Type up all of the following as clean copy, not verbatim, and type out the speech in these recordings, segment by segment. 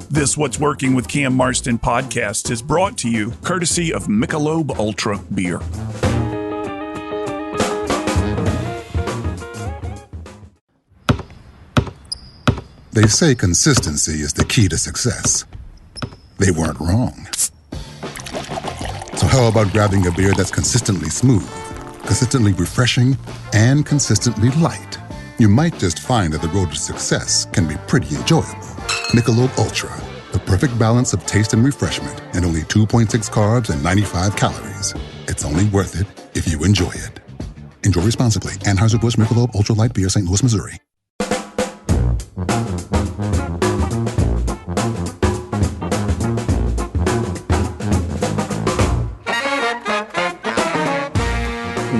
This What's Working with Cam Marston podcast is brought to you courtesy of Michelob Ultra Beer. They say consistency is the key to success. They weren't wrong. So how about grabbing a beer that's consistently smooth, consistently refreshing, and consistently light? You might just find that the road to success can be pretty enjoyable. Michelob Ultra, the perfect balance of taste and refreshment, and only 2.6 carbs and 95 calories. It's only worth it if you enjoy it. Enjoy responsibly. Anheuser-Busch Michelob Ultra Light Beer, St. Louis, Missouri.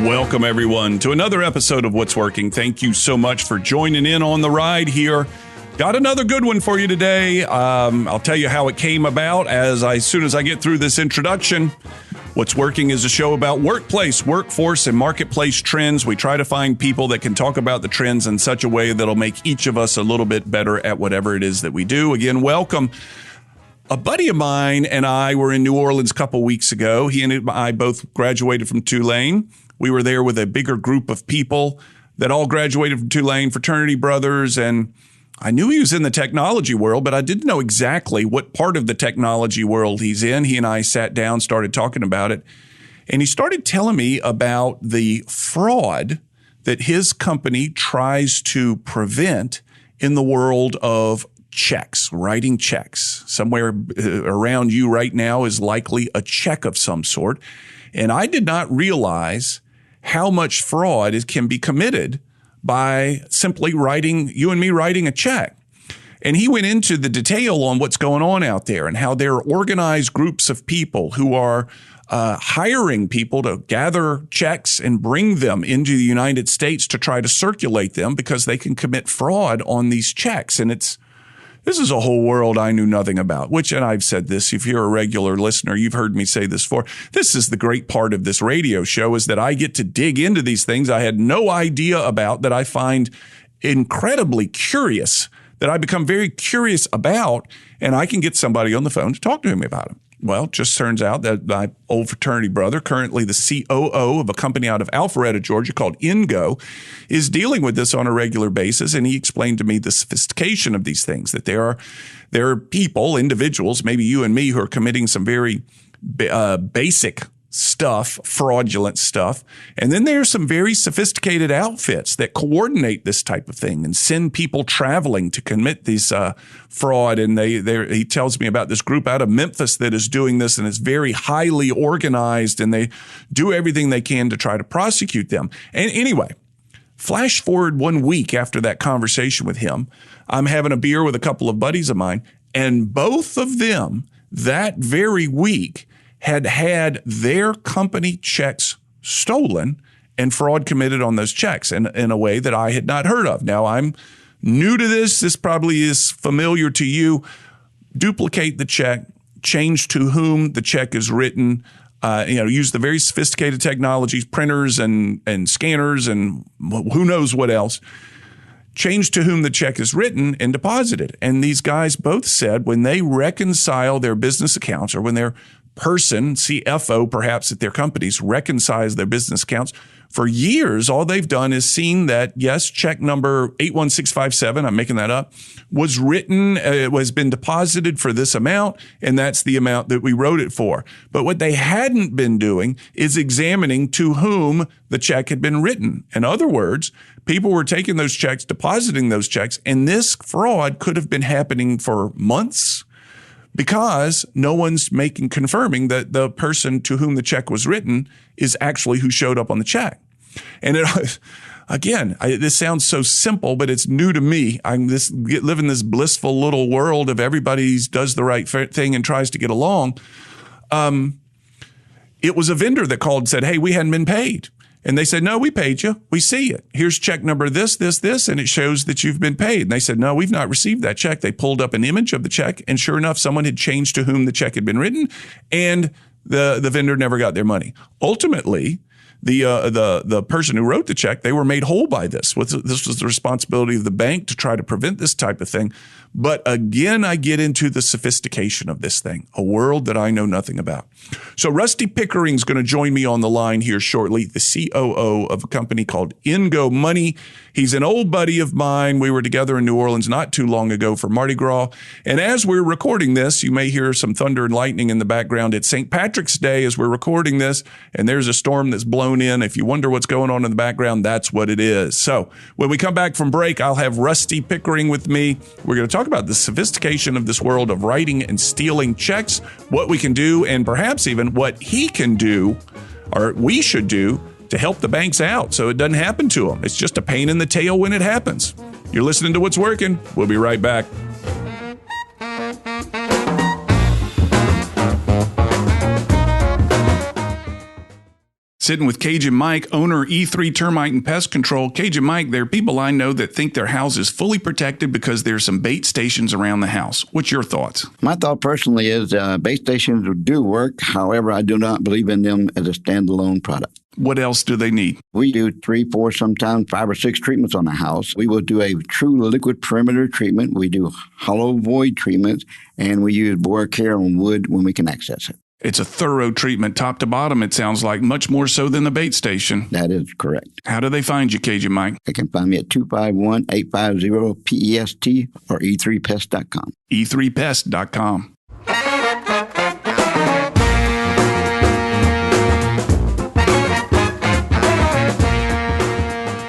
Welcome, everyone, to another episode of What's Working. Thank you so much for joining in on the ride here. Got another good one for you today. I'll tell you how it came about as soon as I get through this introduction. What's Working is a show about workplace, workforce, and marketplace trends. We try to find people that can talk about the trends in such a way that'll make each of us a little bit better at whatever it is that we do. Again, welcome. A buddy of mine and I were in New Orleans a couple weeks ago. He and I both graduated from Tulane. We were there with a bigger group of people that all graduated from Tulane, fraternity brothers, and I knew he was in the technology world, but I didn't know exactly what part of the technology world he's in. He and I sat down, started talking about it, and he started telling me about the fraud that his company tries to prevent in the world of checks, writing checks. Somewhere around you right now is likely a check of some sort, and I did not realize how much fraud can be committed by simply you and me writing a check. And he went into the detail on what's going on out there and how there are organized groups of people who are hiring people to gather checks and bring them into the United States to try to circulate them because they can commit fraud on these checks. And this is a whole world I knew nothing about, and I've said this, if you're a regular listener, you've heard me say this before. This is the great part of this radio show is that I get to dig into these things I had no idea about, that I find incredibly curious, that I become very curious about, and I can get somebody on the phone to talk to me about them. Well, it just turns out that my old fraternity brother, currently the COO of a company out of Alpharetta, Georgia called Ingo, is dealing with this on a regular basis. And he explained to me the sophistication of these things, that there are people, individuals, maybe you and me, who are committing some very basic stuff, fraudulent stuff. And then there's some very sophisticated outfits that coordinate this type of thing and send people traveling to commit these fraud. And he tells me about this group out of Memphis that is doing this, and it's very highly organized, and they do everything they can to try to prosecute them. And anyway, flash forward 1 week after that conversation with him, I'm having a beer with a couple of buddies of mine, and both of them that very week had their company checks stolen and fraud committed on those checks in a way that I had not heard of. Now, I'm new to this. This probably is familiar to you. Duplicate the check, change to whom the check is written, use the very sophisticated technologies, printers and scanners and who knows what else. Change to whom the check is written and deposited. And these guys both said when they reconcile their business accounts, or when their person, CFO perhaps at their companies, reconciles their business accounts, for years, all they've done is seen that, yes, check number 81657, I'm making that up, was written, it has been deposited for this amount, and that's the amount that we wrote it for. But what they hadn't been doing is examining to whom the check had been written. In other words, people were taking those checks, depositing those checks, and this fraud could have been happening for months, because no one's confirming that the person to whom the check was written is actually who showed up on the check. And this sounds so simple, but it's new to me. Live in this blissful little world of everybody does the right thing and tries to get along. It was a vendor that called and said, hey, we hadn't been paid. And they said, no, we paid you. We see it. Here's check number this, and it shows that you've been paid. And they said, no, we've not received that check. They pulled up an image of the check, and sure enough, someone had changed to whom the check had been written, and the vendor never got their money. Ultimately, the person who wrote the check, they were made whole by this. This was the responsibility of the bank to try to prevent this type of thing. But again, I get into the sophistication of this thing, a world that I know nothing about. So Rusty Pickering is going to join me on the line here shortly, the COO of a company called Ingo Money. He's an old buddy of mine. We were together in New Orleans not too long ago for Mardi Gras. And as we're recording this, you may hear some thunder and lightning in the background. It's St. Patrick's Day as we're recording this, and there's a storm that's blown in. If you wonder what's going on in the background, that's what it is. So when we come back from break, I'll have Rusty Pickering with me. We're going to talk about the sophistication of this world of writing and stealing checks, what we can do, and perhaps even what he can do, or we should do, to help the banks out so it doesn't happen to them. It's just a pain in the tail when it happens. You're listening to What's Working. We'll be right back. Sitting with Cajun Mike, owner E3 Termite and Pest Control. Cajun Mike, there are people I know that think their house is fully protected because there's some bait stations around the house. What's your thoughts? My thought personally is bait stations do work. However, I do not believe in them as a standalone product. What else do they need? We do 3, 4, sometimes 5 or 6 treatments on a house. We will do a true liquid perimeter treatment. We do hollow void treatments, and we use bore care on wood when we can access it. It's a thorough treatment, top to bottom, it sounds like, much more so than the bait station. That is correct. How do they find you, Cajun Mike? They can find me at 251-850-PEST or e3pest.com. e3pest.com.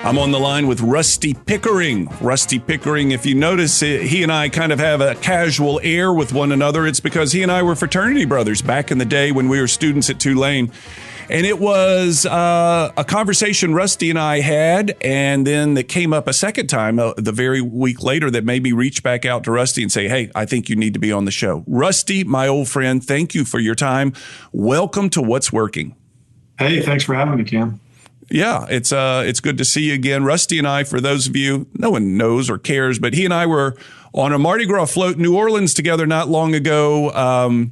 I'm on the line with Rusty Pickering. Rusty Pickering, if you notice, he and I kind of have a casual air with one another. It's because he and I were fraternity brothers back in the day when we were students at Tulane. And it was a conversation Rusty and I had, and then that came up a second time the very week later that made me reach back out to Rusty and say, hey, I think you need to be on the show. Rusty, my old friend, thank you for your time. Welcome to What's Working. Hey, thanks for having me, Cam. Yeah, it's good to see you again. Rusty and I, for those of you, no one knows or cares, but he and I were on a Mardi Gras float in New Orleans together not long ago.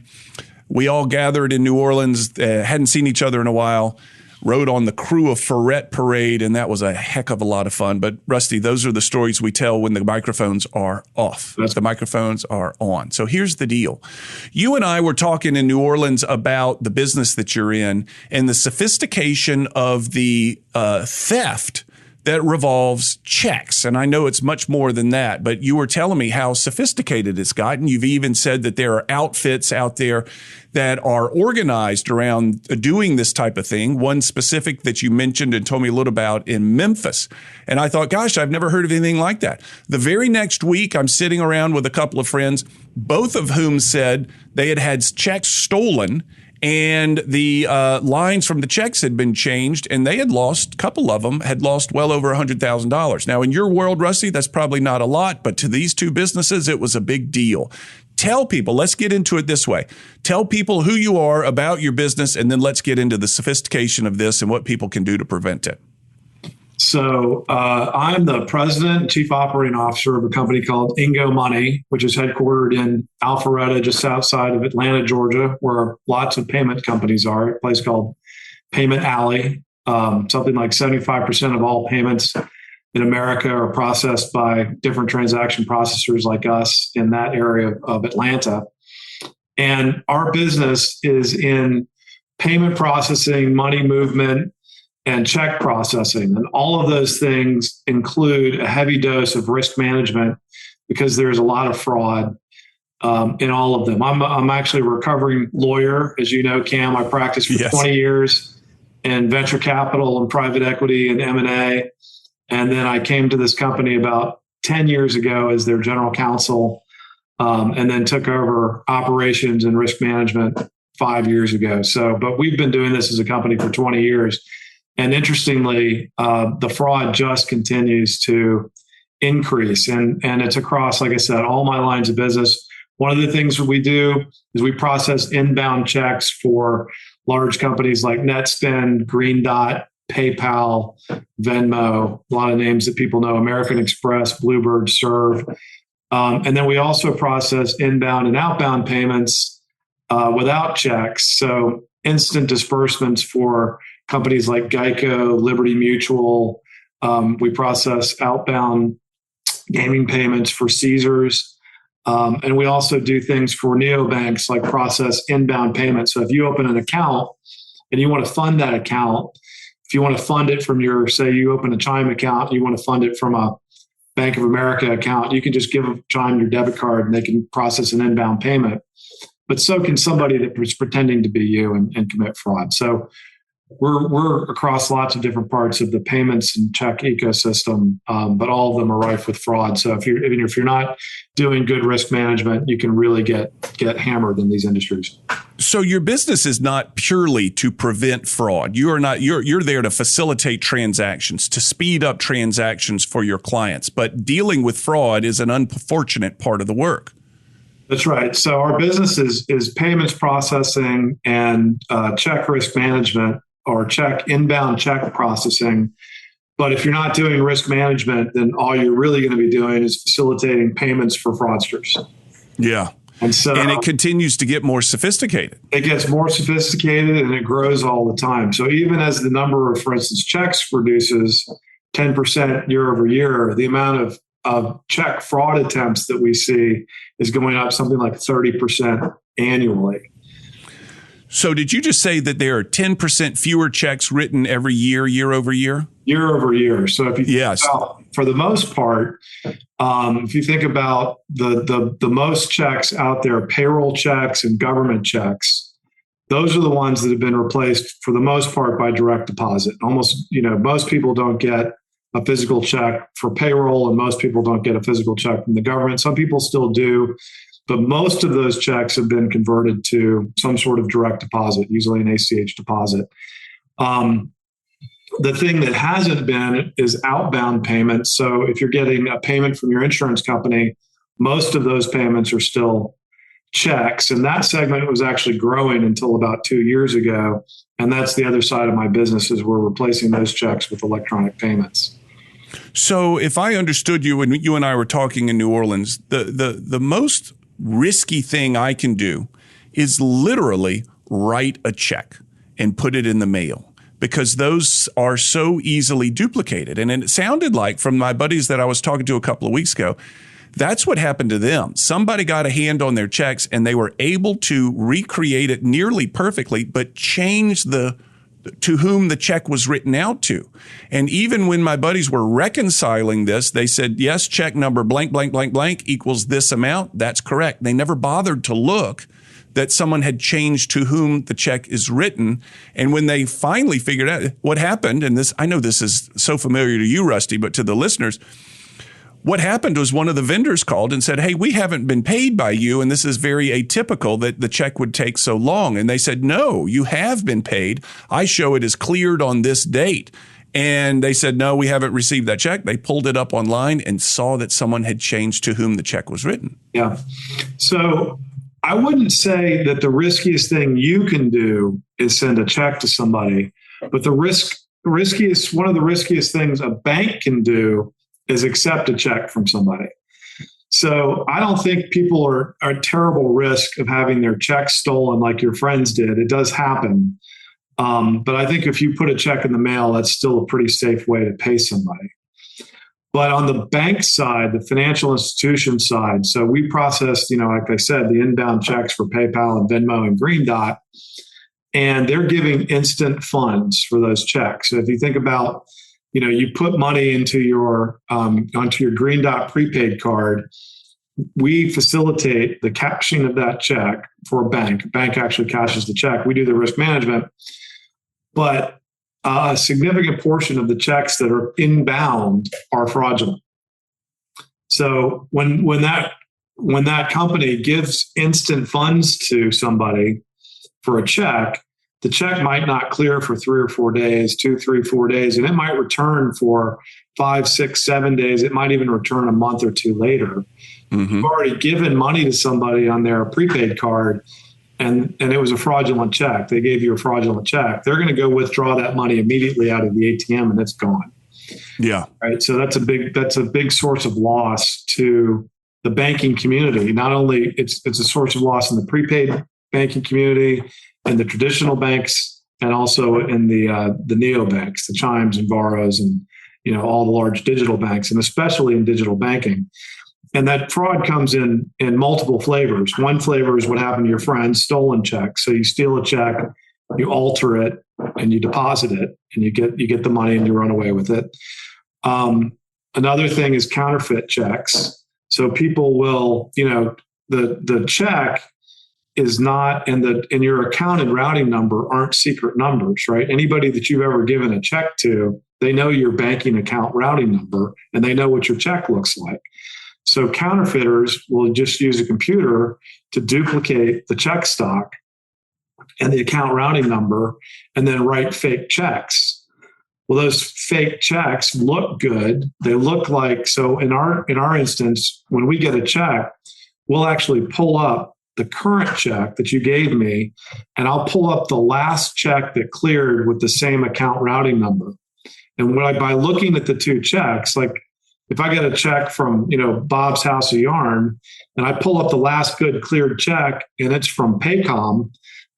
We all gathered in New Orleans, hadn't seen each other in a while, rode on the Crew of Ferret Parade, and that was a heck of a lot of fun. But, Rusty, those are the stories we tell when the microphones are off. The microphones are on. So here's the deal. You and I were talking in New Orleans about the business that you're in and the sophistication of the theft that revolves checks. And I know it's much more than that, but you were telling me how sophisticated it's gotten. You've even said that there are outfits out there that are organized around doing this type of thing. One specific that you mentioned and told me a little about in Memphis. And I thought, gosh, I've never heard of anything like that. The very next week, I'm sitting around with a couple of friends, both of whom said they had had checks stolen, and the lines from the checks had been changed, and they had lost, a couple of them had lost well over $100,000. Now, in your world, Rusty, that's probably not a lot, but to these two businesses, it was a big deal. Tell people, let's get into it this way. Tell people who you are, about your business, and then let's get into the sophistication of this and what people can do to prevent it. So I'm the president and chief operating officer of a company called Ingo Money, which is headquartered in Alpharetta, just outside of Atlanta, Georgia, where lots of payment companies are, a place called Payment Alley. Something like 75% of all payments in America are processed by different transaction processors like us in that area of Atlanta. And our business is in payment processing, money movement, and check processing. And all of those things include a heavy dose of risk management because there's a lot of fraud in all of them. I'm actually a recovering lawyer. As you know, Cam, I practiced for 20 years in venture capital and private equity and M&A. And then I came to this company about 10 years ago as their general counsel, and then took over operations and risk management 5 years ago. But we've been doing this as a company for 20 years. And interestingly, the fraud just continues to increase. And it's across, like I said, all my lines of business. One of the things that we do is we process inbound checks for large companies like NetSpend, Green Dot, PayPal, Venmo, a lot of names that people know, American Express, Bluebird, Serve. And then we also process inbound and outbound payments without checks. So instant disbursements for companies like Geico, Liberty Mutual. We process outbound gaming payments for Caesars. And we also do things for neobanks like process inbound payments. So if you open an account and you want to fund that account, if you want to fund it from your, say you open a Chime account, you want to fund it from a Bank of America account, you can just give Chime your debit card and they can process an inbound payment. But so can somebody that was pretending to be you and commit fraud. So we're across lots of different parts of the payments and check ecosystem, but all of them are rife with fraud. So if you're not doing good risk management, you can really get hammered in these industries. So your business is not purely to prevent fraud. You're there to facilitate transactions, to speed up transactions for your clients. But dealing with fraud is an unfortunate part of the work. That's right. So our business is payments processing and check risk management, or inbound check processing. But if you're not doing risk management, then all you're really going to be doing is facilitating payments for fraudsters. Yeah. And it continues to get more sophisticated. It gets more sophisticated and it grows all the time. So even as the number of, for instance, checks reduces 10% year over year, the amount of check fraud attempts that we see is going up something like 30% annually. So did you just say that there are 10% fewer checks written every year over year? Year over year. So if you think about, for the most part, if you think about the most checks out there, payroll checks and government checks, those are the ones that have been replaced for the most part by direct deposit. Almost, most people don't get a physical check for payroll, and most people don't get a physical check from the government. Some people still do. But most of those checks have been converted to some sort of direct deposit, usually an ACH deposit. The thing that hasn't been is outbound payments. So if you're getting a payment from your insurance company, most of those payments are still checks. And that segment was actually growing until about 2 years ago. And that's the other side of my business, is we're replacing those checks with electronic payments. So if I understood you when you and I were talking in New Orleans, the most risky thing I can do is literally write a check and put it in the mail, because those are so easily duplicated. And it sounded like, from my buddies that I was talking to a couple of weeks ago, that's what happened to them. Somebody got a hand on their checks and they were able to recreate it nearly perfectly, but change to whom the check was written out to. And even when my buddies were reconciling this, they said, yes, check number blank, blank, blank, blank equals this amount. That's correct. They never bothered to look that someone had changed to whom the check is written. And when they finally figured out what happened, and this, I know this is so familiar to you, Rusty, but to the listeners, what happened was one of the vendors called and said, hey, we haven't been paid by you, and this is very atypical that the check would take so long. And they said, no, you have been paid. I show it as cleared on this date. And they said, no, we haven't received that check. They pulled it up online and saw that someone had changed to whom the check was written. Yeah. So I wouldn't say that the riskiest thing you can do is send a check to somebody, but one of the riskiest things a bank can do is accept a check from somebody. So I don't think people are at terrible risk of having their checks stolen like your friends did. It does happen. But I think if you put a check in the mail, that's still a pretty safe way to pay somebody. But on the bank side, the financial institution side, so we processed, like I said, the inbound checks for PayPal and Venmo and Green Dot, and they're giving instant funds for those checks. So if you think about, you put money into onto your Green Dot prepaid card, we facilitate the cashing of that check for a bank. A bank actually cashes the check. We do the risk management, but a significant portion of the checks that are inbound are fraudulent. So when that company gives instant funds to somebody for a check, the check might not clear for 3 or 4 days, 2, 3, 4 days, and it might return for 5, 6, 7 days. It might even return a month or two later. Mm-hmm. You've already given money to somebody on their prepaid card, and it was a fraudulent check. They gave you a fraudulent check. They're going to go withdraw that money immediately out of the ATM, and it's gone. Yeah. Right. So that's a big source of loss to the banking community. Not only it's a source of loss in the prepaid banking community, in the traditional banks, and also in the neobanks, the Chimes and Varos, and all the large digital banks, and especially in digital banking. And that fraud comes in multiple flavors. One flavor is what happened to your friend, stolen check. So you steal a check, you alter it, and you deposit it, and you get the money and you run away with it. Another thing is counterfeit checks. So people will, the check is not, and your account and routing number aren't secret numbers, right? Anybody that you've ever given a check to, they know your banking account routing number, and they know what your check looks like. So counterfeiters will just use a computer to duplicate the check stock and the account routing number, and then write fake checks. Well, those fake checks look good. They look like, so in our instance, when we get a check, we'll actually pull up the current check that you gave me, and I'll pull up the last check that cleared with the same account routing number. And by looking at the two checks, like if I get a check from, Bob's House of Yarn, and I pull up the last good cleared check and it's from Paycom,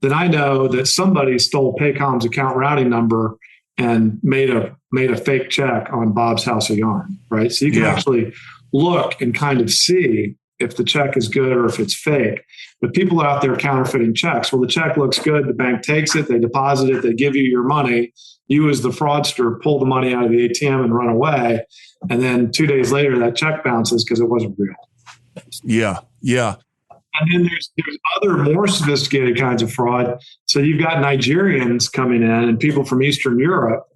then I know that somebody stole Paycom's account routing number and made a fake check on Bob's House of Yarn, right? So you can actually look and kind of see if the check is good or if it's fake. But people are out there counterfeiting checks. Well, the check looks good. The bank takes it, they deposit it, they give you your money. You as the fraudster pull the money out of the ATM and run away. And then 2 days later, that check bounces because it wasn't real. Yeah. And then there's other more sophisticated kinds of fraud. So you've got Nigerians coming in and people from Eastern Europe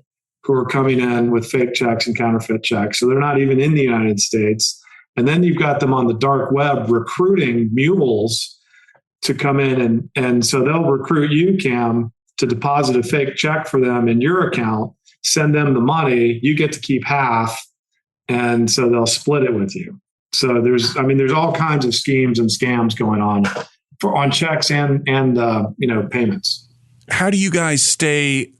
who are coming in with fake checks and counterfeit checks. So they're not even in the United States. And then you've got them on the dark web recruiting mules to come in. And so they'll recruit you, Cam, to deposit a fake check for them in your account, send them the money, you get to keep half. And so they'll split it with you. So there's all kinds of schemes and scams going on checks and payments. How do you guys stay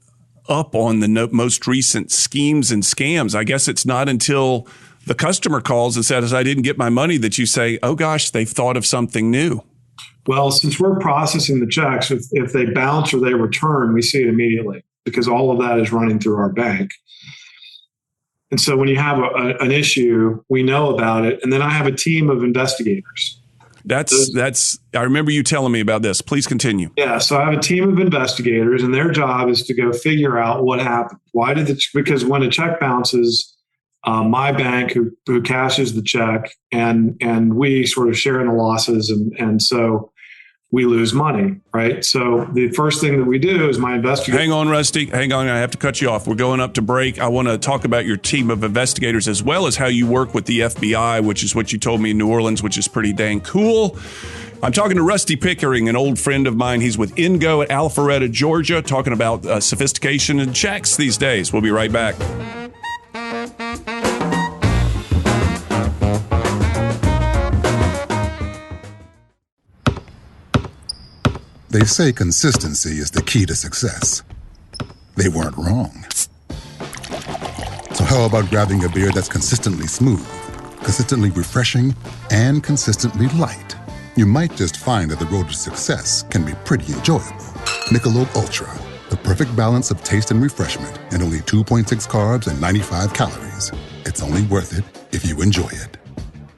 up on the most recent schemes and scams? I guess it's not until the customer calls and says, I didn't get my money, that you say, oh gosh, they've thought of something new. Well, since we're processing the checks, if they bounce or they return, we see it immediately because all of that is running through our bank. And so when you have an issue, we know about it. And then I have a team of investigators. I remember you telling me about this. Please continue. Yeah. So I have a team of investigators, and their job is to go figure out what happened. Because when a check bounces, my bank who cashes the check and we sort of share in the losses. And so we lose money, right? So the first thing that we do is my investigator. Hang on, Rusty. Hang on. I have to cut you off. We're going up to break. I want to talk about your team of investigators as well as how you work with the FBI, which is what you told me in New Orleans, which is pretty dang cool. I'm talking to Rusty Pickering, an old friend of mine. He's with Ingo at Alpharetta, Georgia, talking about sophistication and checks these days. We'll be right back. They say consistency is the key to success. They weren't wrong. So how about grabbing a beer that's consistently smooth, consistently refreshing, and consistently light? You might just find that the road to success can be pretty enjoyable. Michelob Ultra, the perfect balance of taste and refreshment, and only 2.6 carbs and 95 calories. It's only worth it if you enjoy it.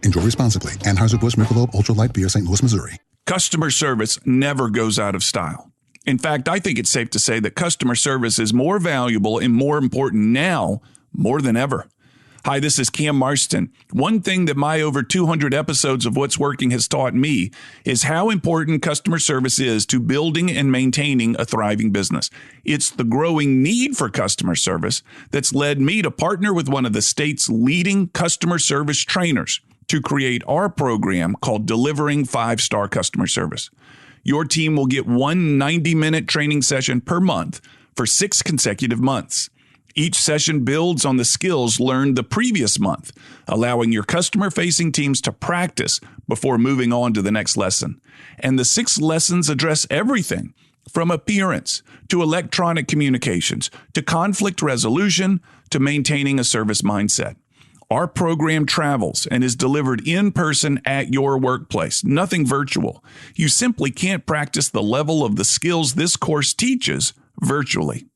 Enjoy responsibly. Anheuser-Busch Michelob Ultra Light Beer, St. Louis, Missouri. Customer service never goes out of style. In fact, I think it's safe to say that customer service is more valuable and more important now more than ever. Hi, this is Cam Marston. One thing that my over 200 episodes of What's Working has taught me is how important customer service is to building and maintaining a thriving business. It's the growing need for customer service that's led me to partner with one of the state's leading customer service trainers to create our program called Delivering 5-Star Customer Service. Your team will get one 90-minute training session per month for 6 consecutive months. Each session builds on the skills learned the previous month, allowing your customer-facing teams to practice before moving on to the next lesson. And the 6 lessons address everything from appearance to electronic communications to conflict resolution to maintaining a service mindset. Our program travels and is delivered in person at your workplace, nothing virtual. You simply can't practice the level of the skills this course teaches virtually.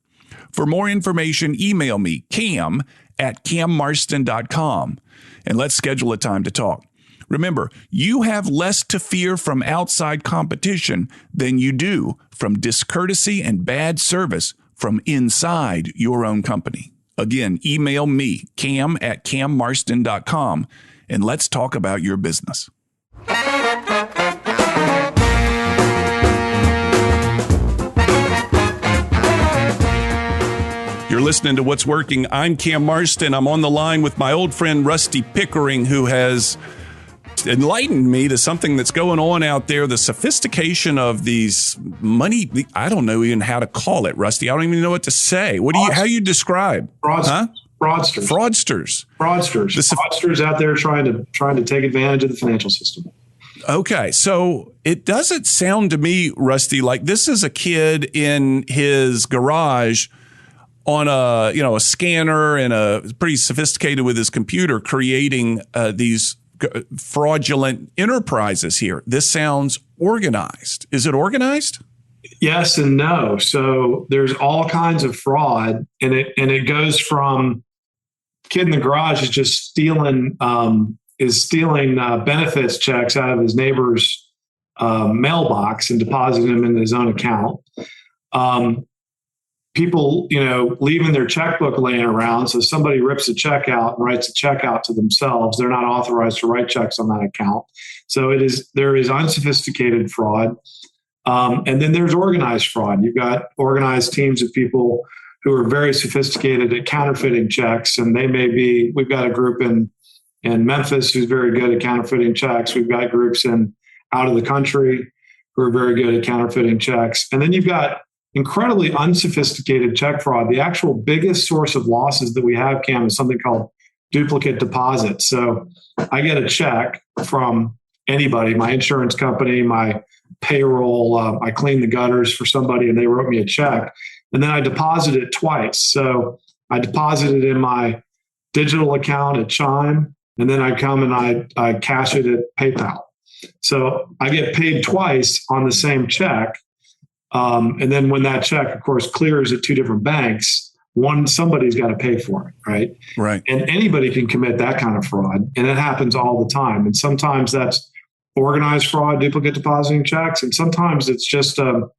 For more information, email me, cam@cammarston.com, and let's schedule a time to talk. Remember, you have less to fear from outside competition than you do from discourtesy and bad service from inside your own company. Again, email me, cam@cammarston.com, and let's talk about your business. You're listening to What's Working. I'm Cam Marston. I'm on the line with my old friend Rusty Pickering, who has enlightened me to something that's going on out there, the sophistication of these money. I don't know even how to call it, Rusty. I don't even know what to say. How you describe? Fraudsters. Fraudsters. Fraudsters out there trying to take advantage of the financial system. Okay, so it doesn't sound to me, Rusty, like this is a kid in his garage on a scanner and pretty sophisticated with his computer, creating these fraudulent enterprises here. This sounds organized. Is it organized? Yes and no. So there's all kinds of fraud, and it goes from kid in the garage is just stealing benefits checks out of his neighbor's mailbox and depositing them in his own account. People, leaving their checkbook laying around. So somebody rips a check out and writes a check out to themselves. They're not authorized to write checks on that account. So there is unsophisticated fraud. And then there's organized fraud. You've got organized teams of people who are very sophisticated at counterfeiting checks. And we've got a group in Memphis who's very good at counterfeiting checks. We've got groups out of the country who are very good at counterfeiting checks. And then you've got incredibly unsophisticated check fraud. The actual biggest source of losses that we have, Cam, is something called duplicate deposits. So I get a check from anybody, my insurance company, my payroll, I clean the gutters for somebody and they wrote me a check, and then I deposit it twice. So I deposit it in my digital account at Chime, and then I come and I cash it at PayPal. So I get paid twice on the same check. And then when that check, of course, clears at two different banks, somebody's got to pay for it, right? Right. And anybody can commit that kind of fraud, and it happens all the time. And sometimes that's organized fraud, duplicate depositing checks, and sometimes it's just a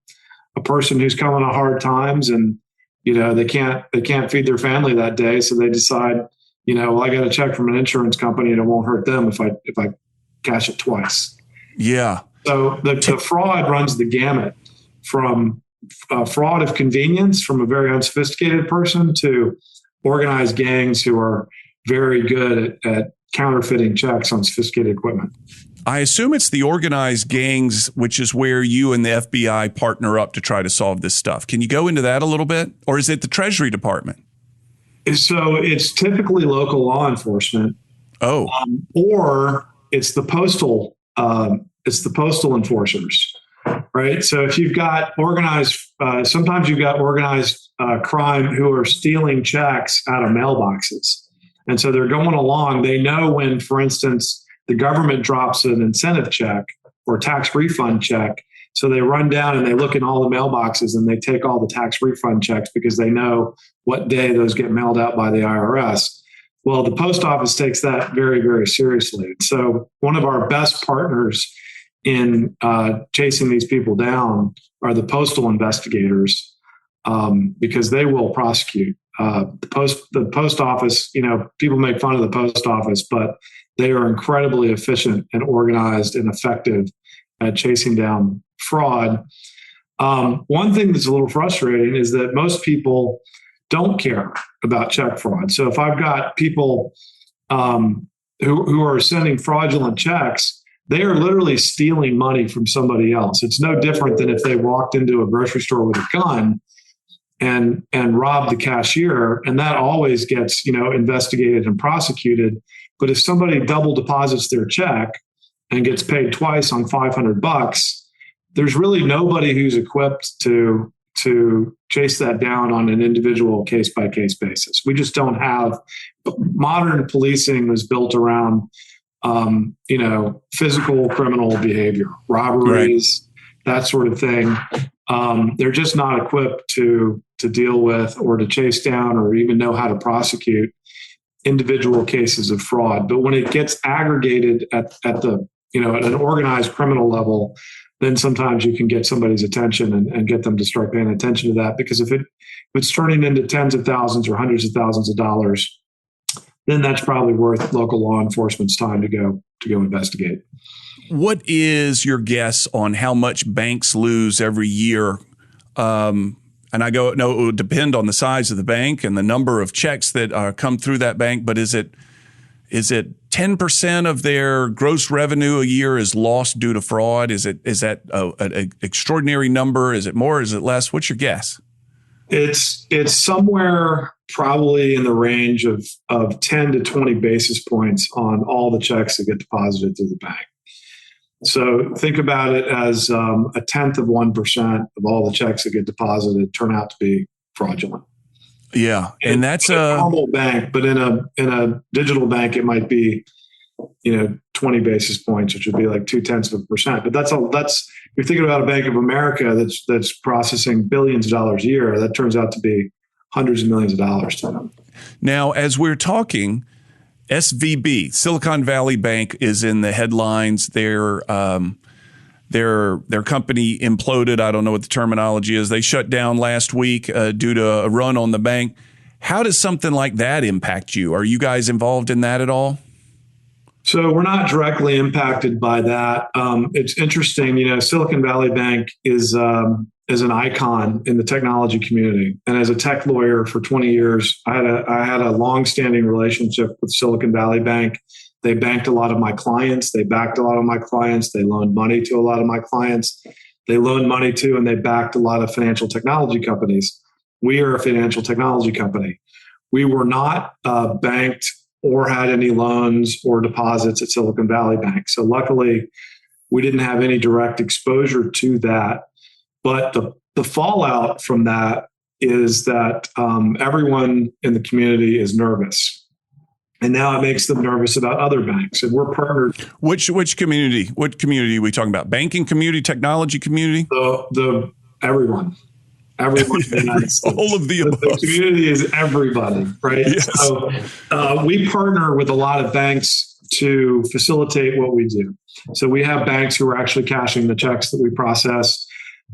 person who's coming on hard times, and they can't feed their family that day, so they decide, I got a check from an insurance company, and it won't hurt them if I cash it twice. Yeah. So the fraud runs the gamut, from fraud of convenience from a very unsophisticated person to organized gangs who are very good at counterfeiting checks on sophisticated equipment. I assume it's the organized gangs, which is where you and the FBI partner up to try to solve this stuff. Can you go into that a little bit? Or is it the Treasury Department? So it's typically local law enforcement. Oh. Or it's the postal enforcers. Right. So if you've got organized, sometimes you've got organized crime who are stealing checks out of mailboxes. And so they're going along. They know when, for instance, the government drops an incentive check or tax refund check. So they run down and they look in all the mailboxes and they take all the tax refund checks because they know what day those get mailed out by the IRS. Well, the post office takes that very, very seriously. So one of our best partners in chasing these people down are the postal investigators, because they will prosecute. The post office, people make fun of the post office, but they are incredibly efficient and organized and effective at chasing down fraud. One thing that's a little frustrating is that most people don't care about check fraud. So if I've got people who are sending fraudulent checks, they are literally stealing money from somebody else. It's no different than if they walked into a grocery store with a gun and robbed the cashier, and that always gets, investigated and prosecuted. But if somebody double deposits their check and gets paid twice on $500, there's really nobody who's equipped to chase that down on an individual case-by-case basis. We just don't have. Modern policing was built around physical criminal behavior, robberies, that sort of thing. They're just not equipped to deal with or to chase down or even know how to prosecute individual cases of fraud. But when it gets aggregated at the, at an organized criminal level, then sometimes you can get somebody's attention and get them to start paying attention to that. Because if it's turning into tens of thousands or hundreds of thousands of dollars, then that's probably worth local law enforcement's time to go investigate. What is your guess on how much banks lose every year? And I go, no, it would depend on the size of the bank and the number of checks that come through that bank. But is it 10% of their gross revenue a year is lost due to fraud? Is that an extraordinary number? Is it more? Is it less? What's your guess? It's somewhere probably in the range of 10 to 20 basis points on all the checks that get deposited through the bank. So think about it as a tenth of 1% of all the checks that get deposited turn out to be fraudulent. Yeah, and that's a normal bank, but in a digital bank, it might be 20 basis points, which would be like 0.2%. But that's you're thinking about a Bank of America that's processing billions of dollars a year. That turns out to be hundreds of millions of dollars to them. Now, as we're talking, SVB, Silicon Valley Bank, is in the headlines. Their company imploded. I don't know what the terminology is. They shut down last week due to a run on the bank. How does something like that impact you? Are you guys involved in that at all? So we're not directly impacted by that. It's interesting. Silicon Valley Bank is an icon in the technology community. And as a tech lawyer for 20 years, I had a long-standing relationship with Silicon Valley Bank. They banked a lot of my clients. They backed a lot of my clients. They loaned money to a lot of my clients. They loaned money to and they backed a lot of financial technology companies. We are a financial technology company. We were not banked or had any loans or deposits at Silicon Valley Bank. So luckily, we didn't have any direct exposure to that. But the fallout from that is that everyone in the community is nervous. And now it makes them nervous about other banks. And we're partnered. Which community? What community are we talking about? Banking community, technology community? Everyone. Everyone in the United States. All of the above. The community is everybody, right? Yes. So we partner with a lot of banks to facilitate what we do. So we have banks who are actually cashing the checks that we process.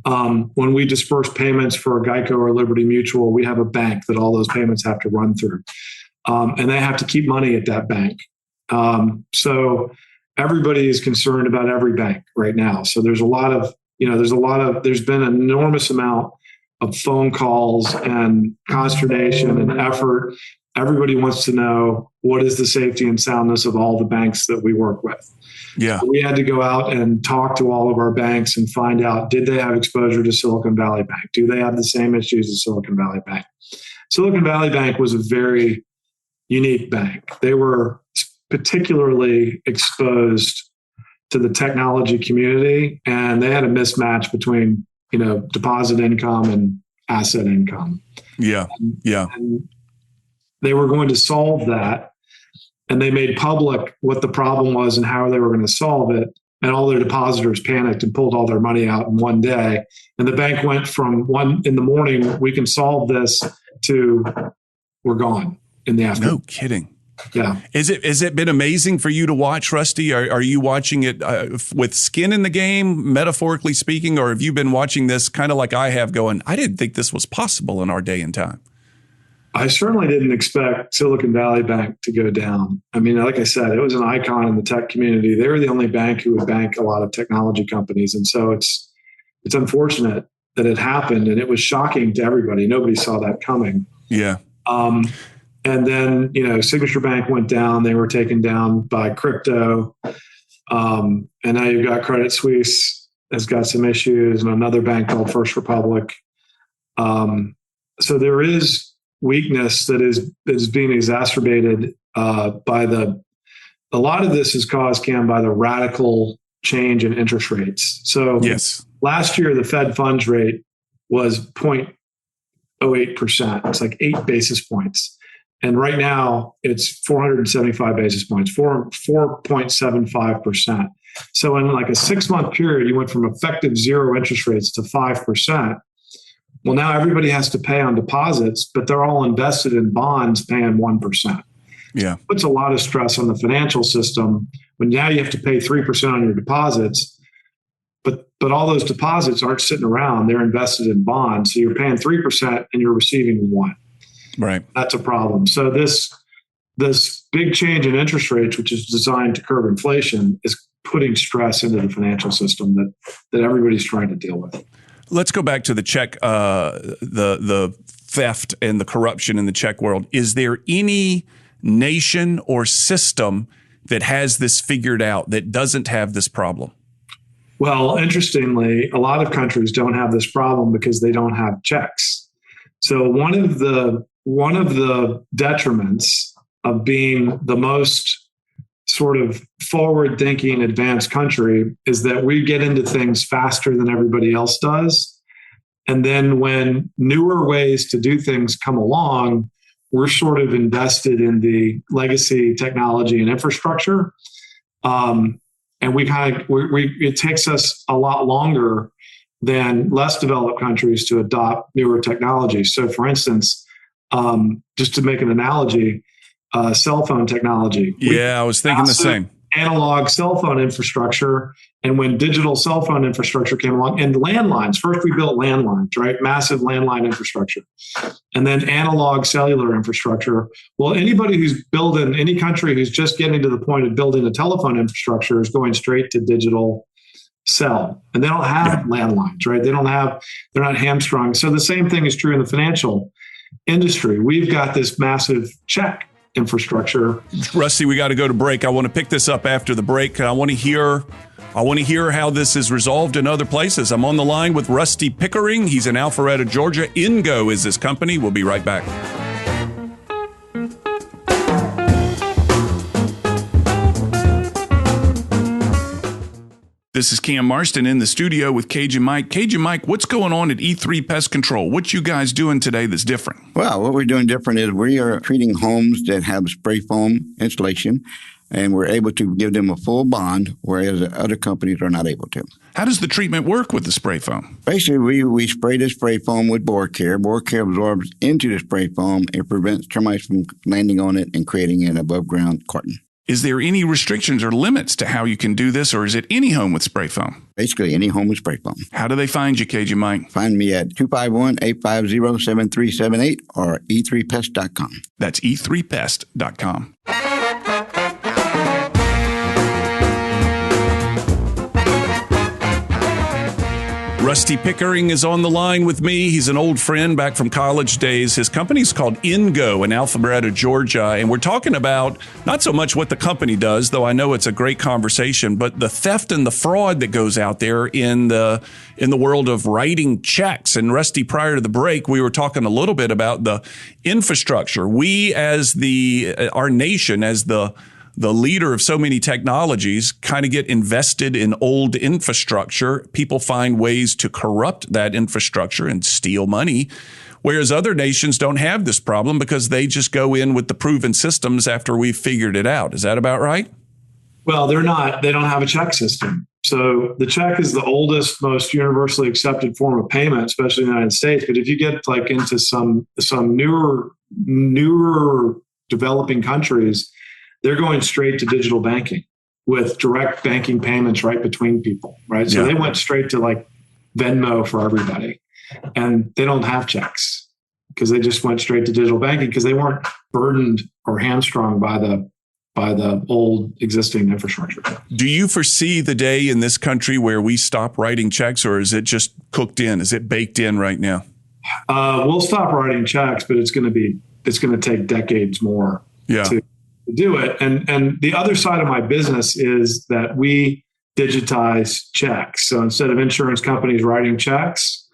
When we disperse payments for a Geico or Liberty Mutual, we have a bank that all those payments have to run through. And they have to keep money at that bank. So everybody is concerned about every bank right now. So there's been an enormous amount of phone calls and consternation and effort. Everybody wants to know what is the safety and soundness of all the banks that we work with. Yeah. So we had to go out and talk to all of our banks and find out, did they have exposure to Silicon Valley Bank? Do they have the same issues as Silicon Valley Bank? Silicon Valley Bank was a very unique bank. They were particularly exposed to the technology community, and they had a mismatch between deposit income and asset income. Yeah. Yeah. And they were going to solve that. And they made public what the problem was and how they were going to solve it. And all their depositors panicked and pulled all their money out in one day. And the bank went from 1 a.m, we can solve this, to we're gone in the afternoon. No kidding. Yeah. Has it been amazing for you to watch, Rusty? Are you watching it with skin in the game, metaphorically speaking, or have you been watching this kind of like I have, going, I didn't think this was possible in our day and time? I certainly didn't expect Silicon Valley Bank to go down. I mean, like I said, it was an icon in the tech community. They were the only bank who would bank a lot of technology companies. And so it's unfortunate that it happened, and it was shocking to everybody. Nobody saw that coming. Yeah. And then, Signature Bank went down. They were taken down by crypto. And now you've got Credit Suisse has got some issues, and another bank called First Republic. So there is weakness that is being exacerbated by a lot of this is caused, Cam, by the radical change in interest rates. So yes, last year, the Fed funds rate was 0.08%. It's like 8 basis points. And right now it's 475 basis points, 4.75%. So in like a 6-month period, you went from effective zero interest rates to 5%. Well, now everybody has to pay on deposits, but they're all invested in bonds paying 1%. Yeah. It puts a lot of stress on the financial system when now you have to pay 3% on your deposits, but all those deposits aren't sitting around. They're invested in bonds. So you're paying 3% and you're receiving 1%. Right. That's a problem. So this big change in interest rates, which is designed to curb inflation, is putting stress into the financial system that everybody's trying to deal with. Let's go back to the check, the theft and the corruption in the check world. Is there any nation or system that has this figured out that doesn't have this problem? Well, interestingly, a lot of countries don't have this problem because they don't have checks. So one of the detriments of being the most sort of forward-thinking, advanced country is that we get into things faster than everybody else does. And then when newer ways to do things come along, we're sort of invested in the legacy technology and infrastructure. And it takes us a lot longer than less developed countries to adopt newer technologies. So for instance, just to make an analogy, cell phone technology. Yeah, I was thinking the same. Analog cell phone infrastructure. And when digital cell phone infrastructure came along, and landlines, first we built landlines, right? Massive landline infrastructure. And then analog cellular infrastructure. Well, anybody who's building, any country who's just getting to the point of building a telephone infrastructure is going straight to digital cell. And they don't have landlines, right? They're not hamstrung. So the same thing is true in the financial industry. We've got this massive check infrastructure. Rusty, we got to go to break. I want to pick this up after the break. I want to hear how this is resolved in other places. I'm on the line with Rusty Pickering. He's in Alpharetta, Georgia. Ingo is his company. We'll be right back. This is Cam Marston in the studio with Cajun Mike. Cajun Mike, what's going on at E3 Pest Control? What you guys doing today that's different? Well, what we're doing different is we are treating homes that have spray foam installation, and we're able to give them a full bond, whereas other companies are not able to. How does the treatment work with the spray foam? Basically, we spray the spray foam with Boar Care. Boar Care absorbs into the spray foam and prevents termites from landing on it and creating an above-ground carton. Is there any restrictions or limits to how you can do this, or is it any home with spray foam? Basically, any home with spray foam. How do they find you, Cajun Mike? Find me at 251-850-7378 or e3pest.com. That's e3pest.com. Rusty Pickering is on the line with me. He's an old friend back from college days. His company's called Ingo in Alpharetta, Georgia. And we're talking about not so much what the company does, though I know it's a great conversation, but the theft and the fraud that goes out there in the world of writing checks. And Rusty, prior to the break, we were talking a little bit about the infrastructure. We as our nation, as the leader of so many technologies, kind of get invested in old infrastructure. People find ways to corrupt that infrastructure and steal money, whereas other nations don't have this problem because they just go in with the proven systems after we've figured it out. Is that about right? Well, they don't have a check system. So the check is the oldest, most universally accepted form of payment, especially in the United States. But if you get like into some newer developing countries, they're going straight to digital banking with direct banking payments right between people, right? So they went straight to like Venmo for everybody. And they don't have checks because they just went straight to digital banking because they weren't burdened or hamstrung by the old existing infrastructure. Do you foresee the day in this country where we stop writing checks, or is it just cooked in? Is it baked in right now? We'll stop writing checks, but it's going to take decades more to do it. And the other side of my business is that we digitize checks. So instead of insurance companies writing checks,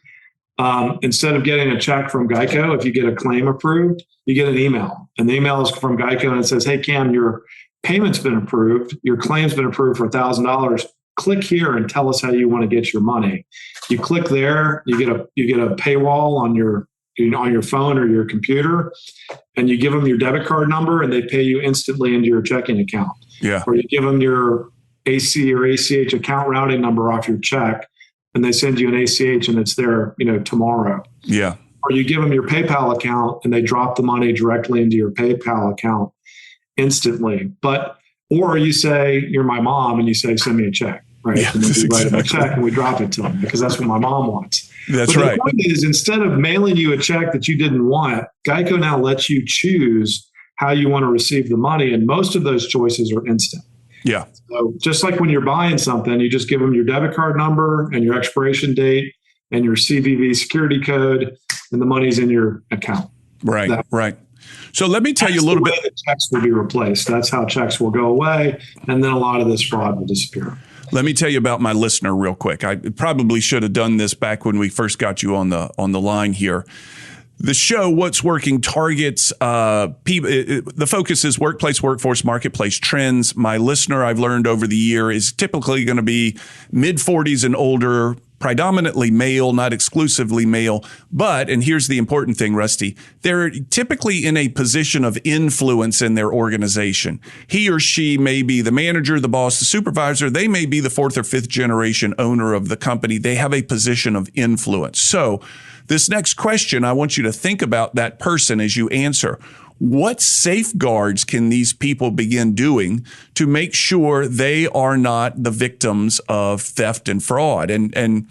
instead of getting a check from Geico, if you get a claim approved, you get an email. And the email is from Geico and it says, hey, Cam, your payment's been approved. Your claim's been approved for $1,000. Click here and tell us how you want to get your money. You click there, you get a paywall on your phone or your computer, and you give them your debit card number and they pay you instantly into your checking account. Yeah. Or you give them your AC or ACH account routing number off your check and they send you an ACH and it's there, tomorrow. Yeah. Or you give them your PayPal account and they drop the money directly into your PayPal account. instantly. Or you say, you're my mom, and you say, send me a check, right? Yeah, and then we write exactly. a check and we drop it to them because that's what my mom wants. That's but right. The point is, instead of mailing you a check that you didn't want, Geico now lets you choose how you want to receive the money. And most of those choices are instant. Yeah. So just like when you're buying something, you just give them your debit card number and your expiration date and your CVV security code, and the money's in your account. Right. Right. So let me tell you a little bit. The checks will be replaced. That's how checks will go away. And then a lot of this fraud will disappear. Let me tell you about my listener real quick. I probably should have done this back when we first got you on the line here. The show, What's Working, targets people. The focus is workplace, workforce, marketplace trends. My listener, I've learned over the year, is typically going to be mid-40s and older, predominantly male, not exclusively male. But, and here's the important thing, Rusty, they're typically in a position of influence in their organization. He or she may be the manager, the boss, the supervisor. They may be the fourth or fifth generation owner of the company. They have a position of influence. So this next question, I want you to think about that person as you answer. What safeguards can these people begin doing to make sure they are not the victims of theft and fraud? And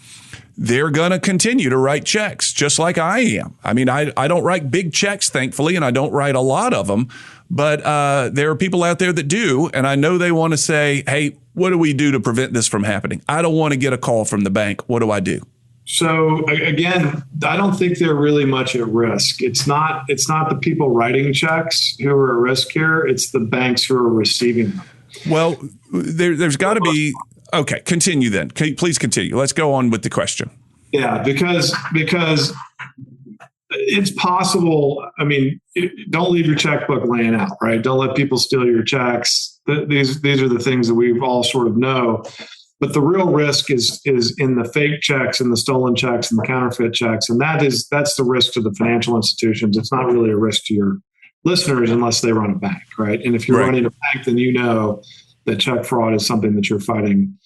they're going to continue to write checks just like I am. I mean, I don't write big checks, thankfully, and I don't write a lot of them. But there are people out there that do. And I know they want to say, hey, what do we do to prevent this from happening? I don't want to get a call from the bank. What do I do? So again, I don't think they're really much at risk. It's not the people writing checks who are at risk here. It's the banks who are receiving them. Well, there's got to be. Okay, continue then. Please continue. Let's go on with the question. Yeah, because it's possible. I mean, don't leave your checkbook laying out, right? Don't let people steal your checks. These are the things that we all sort of know. But the real risk is in the fake checks and the stolen checks and the counterfeit checks. And that's the risk to the financial institutions. It's not really a risk to your listeners unless they run a bank, right? And if you're running a bank, then you know that check fraud is something that you're fighting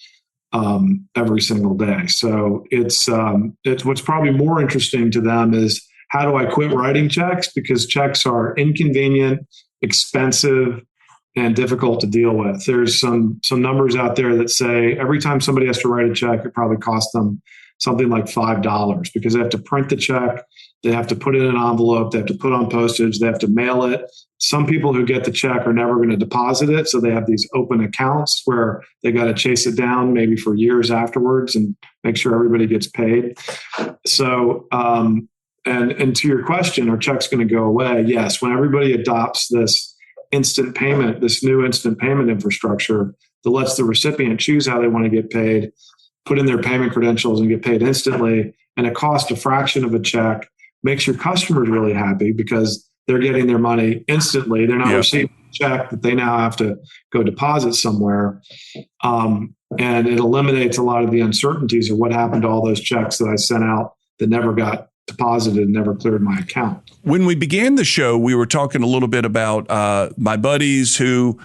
every single day. So it's what's probably more interesting to them is, how do I quit writing checks? Because checks are inconvenient, expensive, and difficult to deal with. There's some numbers out there that say every time somebody has to write a check, it probably costs them something like $5 because they have to print the check, they have to put it in an envelope, they have to put on postage, they have to mail it. Some people who get the check are never going to deposit it, so they have these open accounts where they got to chase it down maybe for years afterwards and make sure everybody gets paid. So, and to your question, are checks going to go away? Yes, when everybody adopts this instant payment, this new instant payment infrastructure that lets the recipient choose how they want to get paid, put in their payment credentials and get paid instantly, and it costs a fraction of a check, makes your customers really happy because they're getting their money instantly. They're not receiving a check that they now have to go deposit somewhere. And it eliminates a lot of the uncertainties of what happened to all those checks that I sent out that never got deposited and never cleared my account. When we began the show, we were talking a little bit about my buddies who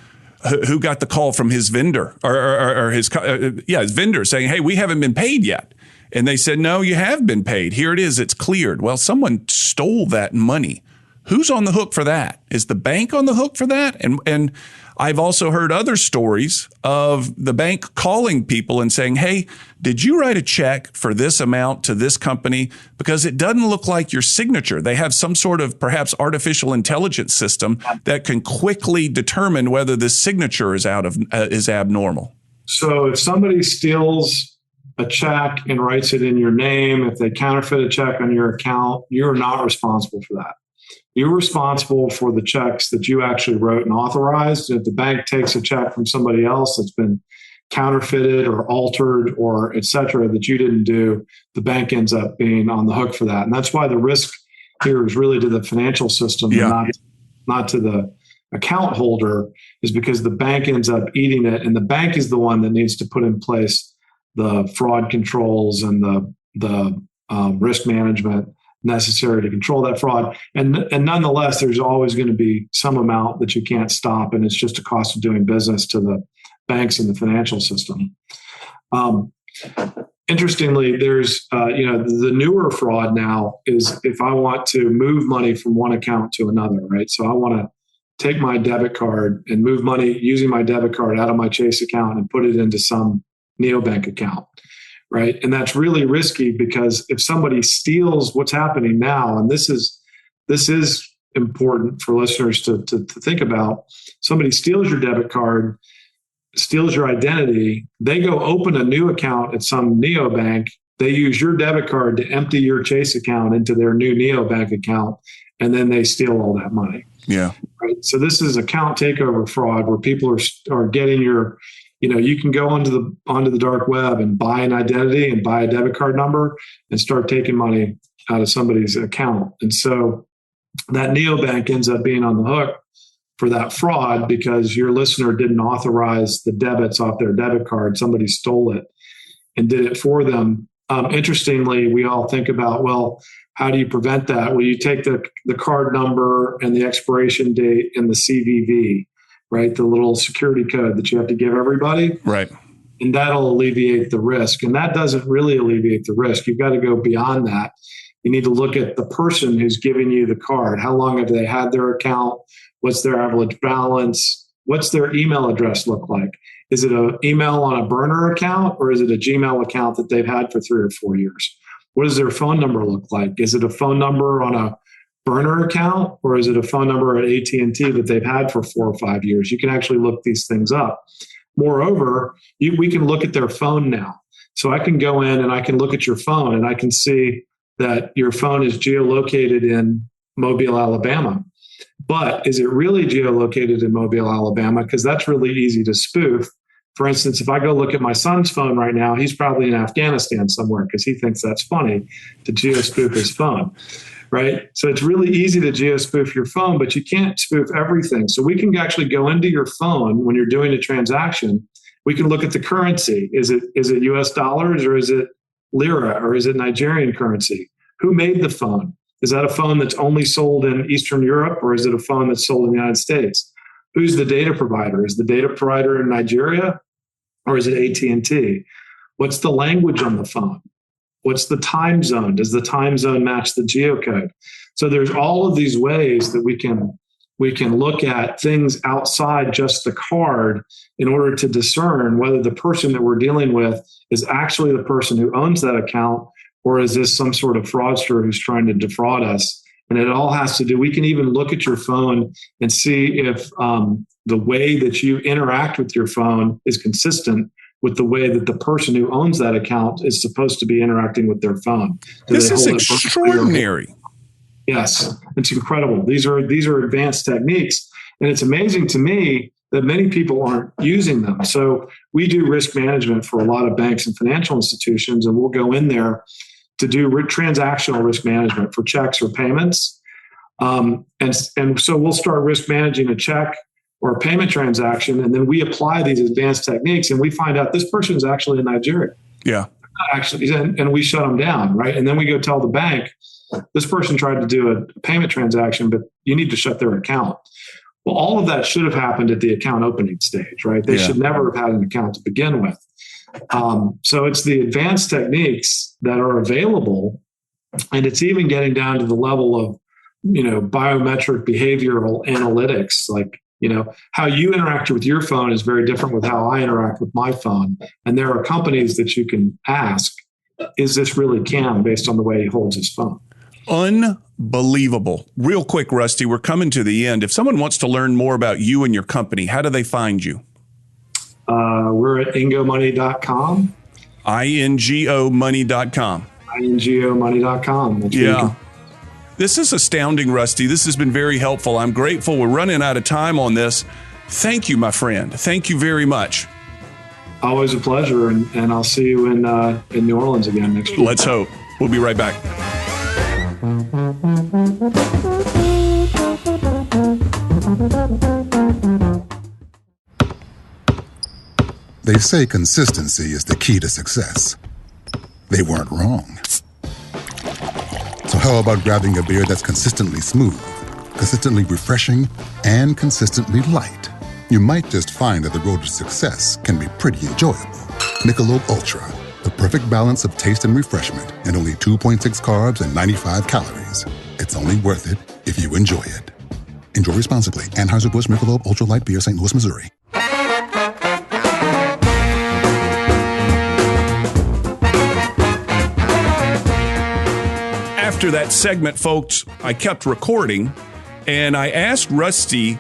got the call from his vendor or his vendor saying, hey, we haven't been paid yet. And they said, no, you have been paid. Here it is. It's cleared. Well, someone stole that money. Who's on the hook for that? Is the bank on the hook for that? And I've also heard other stories of the bank calling people and saying, hey, did you write a check for this amount to this company? Because it doesn't look like your signature. They have some sort of perhaps artificial intelligence system that can quickly determine whether this signature is is abnormal. So if somebody steals a check and writes it in your name, if they counterfeit a check on your account, you're not responsible for that. You're responsible for the checks that you actually wrote and authorized. If the bank takes a check from somebody else that's been counterfeited or altered or et cetera that you didn't do, the bank ends up being on the hook for that. And that's why the risk here is really to the financial system, not to the account holder, is because the bank ends up eating it. And the bank is the one that needs to put in place the fraud controls and the risk management necessary to control that fraud. And nonetheless, there's always going to be some amount that you can't stop. And it's just a cost of doing business to the banks and the financial system. Interestingly, there's, the newer fraud now is if I want to move money from one account to another, right? So I want to take my debit card and move money using my debit card out of my Chase account and put it into some neobank account, right? And that's really risky because if somebody steals what's happening now, and this is important for listeners to think about, somebody steals your debit card, steals your identity, they go open a new account at some neobank, they use your debit card to empty your Chase account into their new neobank account, and then they steal all that money. Yeah. Right. So this is account takeover fraud where people are getting your, you can go onto the dark web and buy an identity and buy a debit card number and start taking money out of somebody's account. And so that neobank ends up being on the hook for that fraud because your listener didn't authorize the debits off their debit card. Somebody stole it and did it for them. Interestingly, we all think about, well, how do you prevent that? Well, you take the card number and the expiration date and the CVV, right? The little security code that you have to give everybody. Right. And that'll alleviate the risk. And that doesn't really alleviate the risk. You've got to go beyond that. You need to look at the person who's giving you the card. How long have they had their account? What's their average balance? What's their email address look like? Is it an email on a burner account or is it a Gmail account that they've had for 3 or 4 years? What does their phone number look like? Is it a phone number on a burner account or is it a phone number at AT&T that they've had for 4 or 5 years? You can actually look these things up. Moreover, we can look at their phone now. So I can go in and I can look at your phone and I can see that your phone is geolocated in Mobile, Alabama. But is it really geolocated in Mobile, Alabama? Because that's really easy to spoof. For instance, if I go look at my son's phone right now, he's probably in Afghanistan somewhere because he thinks that's funny to geospoof his phone, right? So it's really easy to geospoof your phone, but you can't spoof everything. So we can actually go into your phone when you're doing a transaction. We can look at the currency. Is it US dollars or is it lira or is it Nigerian currency? Who made the phone? Is that a phone that's only sold in Eastern Europe or is it a phone that's sold in the United States? Who's the data provider? Is the data provider in Nigeria or is it AT&T? What's the language on the phone? What's the time zone? Does the time zone match the geocode? So there's all of these ways that we can look at things outside just the card in order to discern whether the person that we're dealing with is actually the person who owns that account or is this some sort of fraudster who's trying to defraud us? And it all has to do, we can even look at your phone and see if the way that you interact with your phone is consistent with the way that the person who owns that account is supposed to be interacting with their phone. This is extraordinary. Yes, it's incredible. These are advanced techniques. And it's amazing to me that many people aren't using them. So we do risk management for a lot of banks and financial institutions, and we'll go in there to do transactional risk management for checks or payments. And so we'll start risk managing a check or a payment transaction, and then we apply these advanced techniques, and we find out this person is actually in Nigeria. Yeah. Actually, and we shut them down, right? And then we go tell the bank, this person tried to do a payment transaction, but you need to shut their account. Well, all of that should have happened at the account opening stage, right? They should never have had an account to begin with. So it's the advanced techniques that are available, and it's even getting down to the level of, biometric behavioral analytics. Like, how you interact with your phone is very different with how I interact with my phone. And there are companies that you can ask, is this really Cam based on the way he holds his phone? Unbelievable. Real quick, Rusty, we're coming to the end. If someone wants to learn more about you and your company, how do they find you? We're at ingomoney.com. INGOmoney.com. INGOmoney.com. Yeah. This is astounding, Rusty. This has been very helpful. I'm grateful. We're running out of time on this. Thank you, my friend. Thank you very much. Always a pleasure. And I'll see you in New Orleans again next week. Let's hope. We'll be right back. They say consistency is the key to success. They weren't wrong. So how about grabbing a beer that's consistently smooth, consistently refreshing, and consistently light? You might just find that the road to success can be pretty enjoyable. Michelob Ultra, the perfect balance of taste and refreshment, and only 2.6 carbs and 95 calories. It's only worth it if you enjoy it. Enjoy responsibly. Anheuser-Busch Michelob Ultra Light Beer, St. Louis, Missouri. After that segment, folks, I kept recording, and I asked Rusty,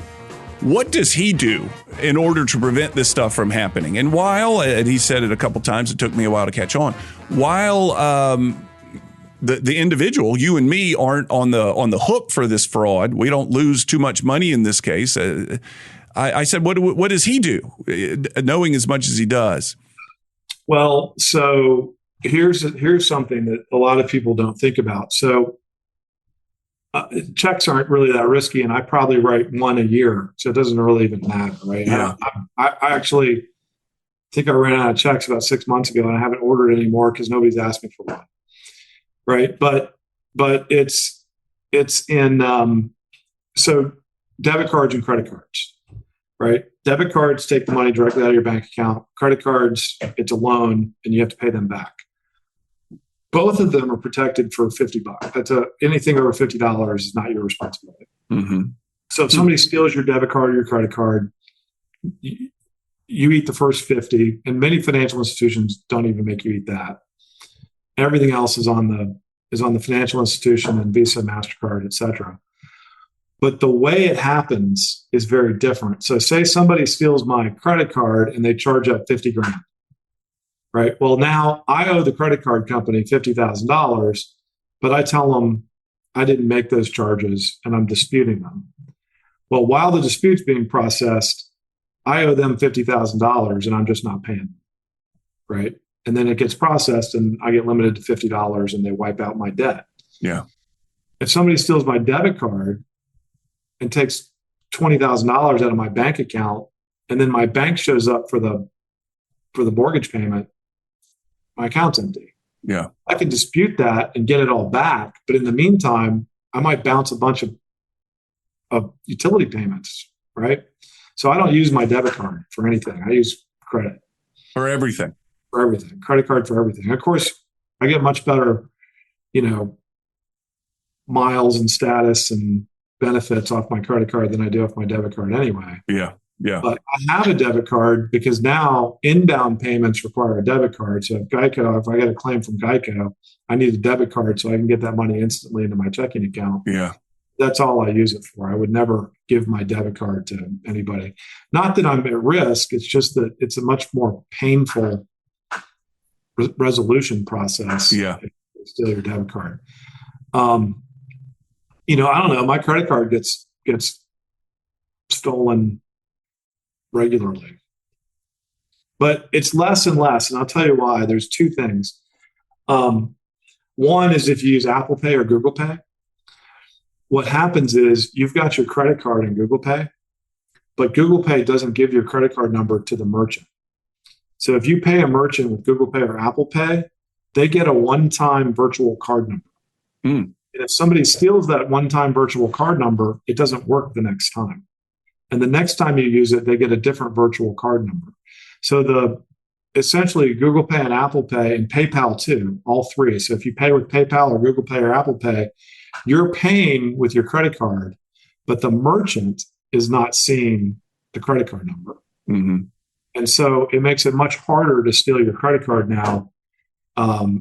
what does he do in order to prevent this stuff from happening? And and he said it a couple times, it took me a while to catch on, while the individual, you and me, aren't on the hook for this fraud, we don't lose too much money in this case. I said, what does he do, knowing as much as he does? Well, so here's something that a lot of people don't think about. So checks aren't really that risky, and I probably write one a year, so it doesn't really even matter, right? Yeah. I actually think I ran out of checks about 6 months ago, and I haven't ordered anymore because nobody's asked me for one, right? But it's in so debit cards and credit cards, right? Debit cards take the money directly out of your bank account. Credit cards, it's a loan, and you have to pay them back. Both of them are protected for $50. That's anything over $50 is not your responsibility. Mm-hmm. So if somebody steals your debit card or your credit card, you eat the first 50, and many financial institutions don't even make you eat that. Everything else is on the financial institution and Visa, MasterCard, et cetera. But the way it happens is very different. So say somebody steals my credit card and they charge up $50,000. Right. Well, now I owe the credit card company $50,000, but I tell them I didn't make those charges and I'm disputing them. Well, while the dispute's being processed, I owe them $50,000 and I'm just not paying them. Right. And then it gets processed and I get limited to $50 and they wipe out my debt. Yeah. If somebody steals my debit card and takes $20,000 out of my bank account, and then my bank shows up for the mortgage payment, my account's empty. Yeah. I can dispute that and get it all back. But in the meantime, I might bounce a bunch of utility payments, right? So I don't use my debit card for anything. I use credit. For everything. For everything. Credit card for everything. Of course, I get much better, miles and status and benefits off my credit card than I do off my debit card anyway. Yeah. Yeah. But I have a debit card because now inbound payments require a debit card. So if I get a claim from Geico, I need a debit card so I can get that money instantly into my checking account. Yeah. That's all I use it for. I would never give my debit card to anybody. Not that I'm at risk. It's just that it's a much more painful resolution process. Yeah. If you steal your debit card. I don't know. My credit card gets stolen regularly, but it's less and less. And I'll tell you why. There's two things. One is if you use Apple Pay or Google Pay, what happens is you've got your credit card in Google Pay, but Google Pay doesn't give your credit card number to the merchant. So if you pay a merchant with Google Pay or Apple Pay, they get a one-time virtual card number. And if somebody steals that one-time virtual card number, it doesn't work the next time. And the next time you use it, they get a different virtual card number. So essentially Google Pay and Apple Pay and PayPal too, all three. So if you pay with PayPal or Google Pay or Apple Pay, you're paying with your credit card, but the merchant is not seeing the credit card number. Mm-hmm. And so it makes it much harder to steal your credit card now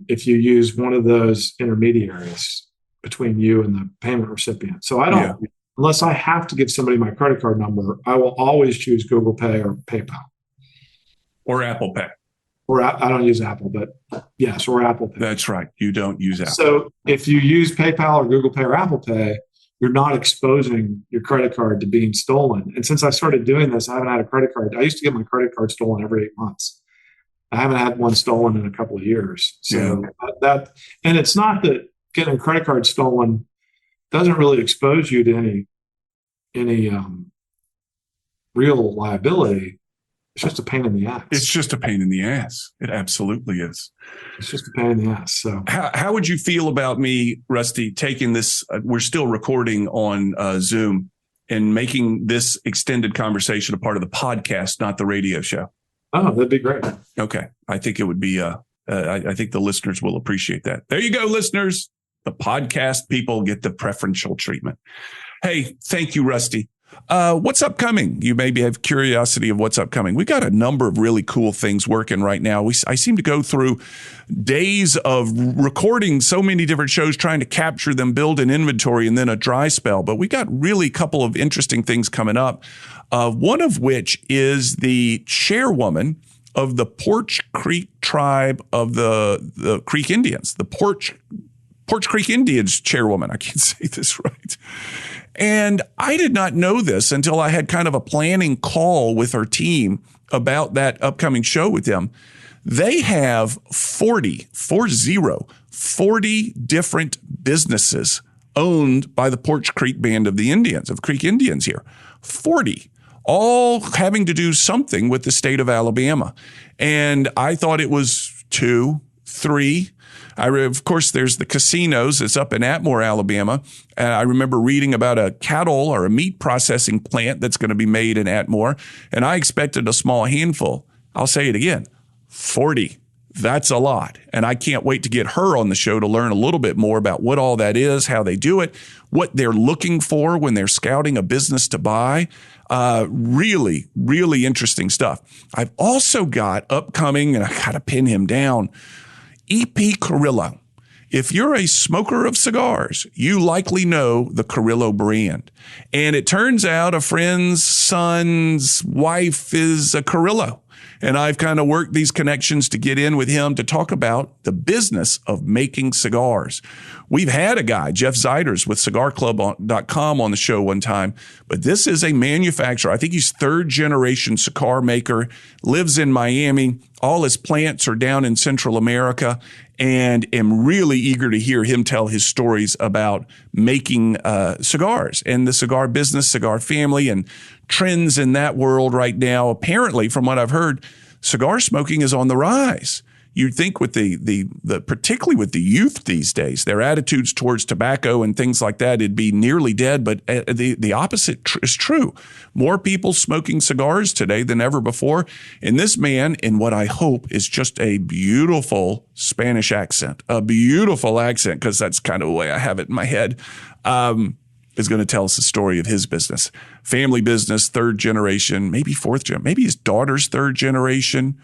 if you use one of those intermediaries between you and the payment recipient. So I don't, unless I have to give somebody my credit card number, I will always choose Google Pay or PayPal. Or Apple Pay. Or I don't use Apple, but yes, or Apple Pay. That's right. You don't use Apple. So if you use PayPal or Google Pay or Apple Pay, you're not exposing your credit card to being stolen. And since I started doing this, I haven't had a credit card. I used to get my credit card stolen every 8 months. I haven't had one stolen in a couple of years. So and it's not that getting a credit card stolen doesn't really expose you to any real liability. It's just a pain in the ass. It's just a pain in the ass. It absolutely is. It's just a pain in the ass. So how would you feel about me, Rusty, taking this? We're still recording on Zoom and making this extended conversation a part of the podcast, not the radio show. Oh, that'd be great. Okay. I think it would be, I think the listeners will appreciate that. There you go, listeners. The podcast people get the preferential treatment. Hey, thank you, Rusty. What's upcoming? You maybe have curiosity of what's upcoming. We got a number of really cool things working right now. I seem to go through days of recording so many different shows, trying to capture them, build an inventory, and then a dry spell. But we got really a couple of interesting things coming up. One of which is the chairwoman of the Porch Creek tribe of the Creek Indians, the Porch Creek Indians chairwoman. I can't say this right. And I did not know this until I had kind of a planning call with her team about that upcoming show with them. They have 40 different businesses owned by the Porch Creek Band of the Indians, of Creek Indians here. 40, all having to do something with the state of Alabama. And I thought it was 2, 3. Of course, there's the casinos. It's up in Atmore, Alabama. And I remember reading about a cattle or a meat processing plant that's going to be made in Atmore. And I expected a small handful. I'll say it again, 40. That's a lot. And I can't wait to get her on the show to learn a little bit more about what all that is, how they do it, what they're looking for when they're scouting a business to buy. Really, really interesting stuff. I've also got upcoming, and I got to pin him down, E.P. Carrillo. If you're a smoker of cigars, you likely know the Carrillo brand. And it turns out a friend's son's wife is a Carrillo. And I've kind of worked these connections to get in with him to talk about the business of making cigars. We've had a guy, Jeff Zeiders with cigarclub.com on the show one time, but this is a manufacturer. I think he's third generation cigar maker, lives in Miami. All his plants are down in Central America, and am really eager to hear him tell his stories about making cigars and the cigar business, cigar family, and trends in that world right now. Apparently, from what I've heard, cigar smoking is on the rise. You'd think with the particularly with the youth these days, their attitudes towards tobacco and things like that, it'd be nearly dead. But the opposite is true. More people smoking cigars today than ever before. And this man, in what I hope is just a beautiful Spanish accent, because that's kind of the way I have it in my head, is going to tell us the story of his business. Family business, third generation, maybe fourth generation, maybe his daughter's third generation.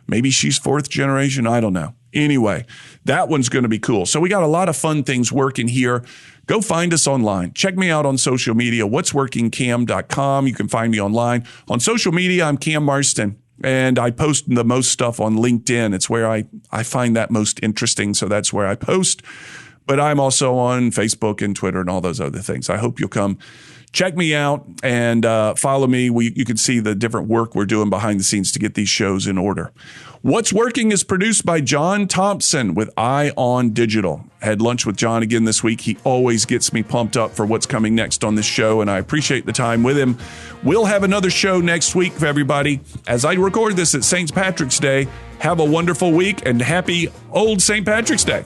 Maybe she's fourth generation. I don't know. Anyway, that one's going to be cool. So we got a lot of fun things working here. Go find us online. Check me out on social media, what'sworkingcam.com. You can find me online. On social media, I'm Cam Marston, and I post the most stuff on LinkedIn. It's where I find that most interesting, so that's where I post. But I'm also on Facebook and Twitter and all those other things. I hope you'll come check me out and follow me. You can see the different work we're doing behind the scenes to get these shows in order. What's Working is produced by John Thompson with Eye on Digital. I had lunch with John again this week. He always gets me pumped up for what's coming next on this show, and I appreciate the time with him. We'll have another show next week for everybody. As I record this at St. Patrick's Day, have a wonderful week and happy old St. Patrick's Day.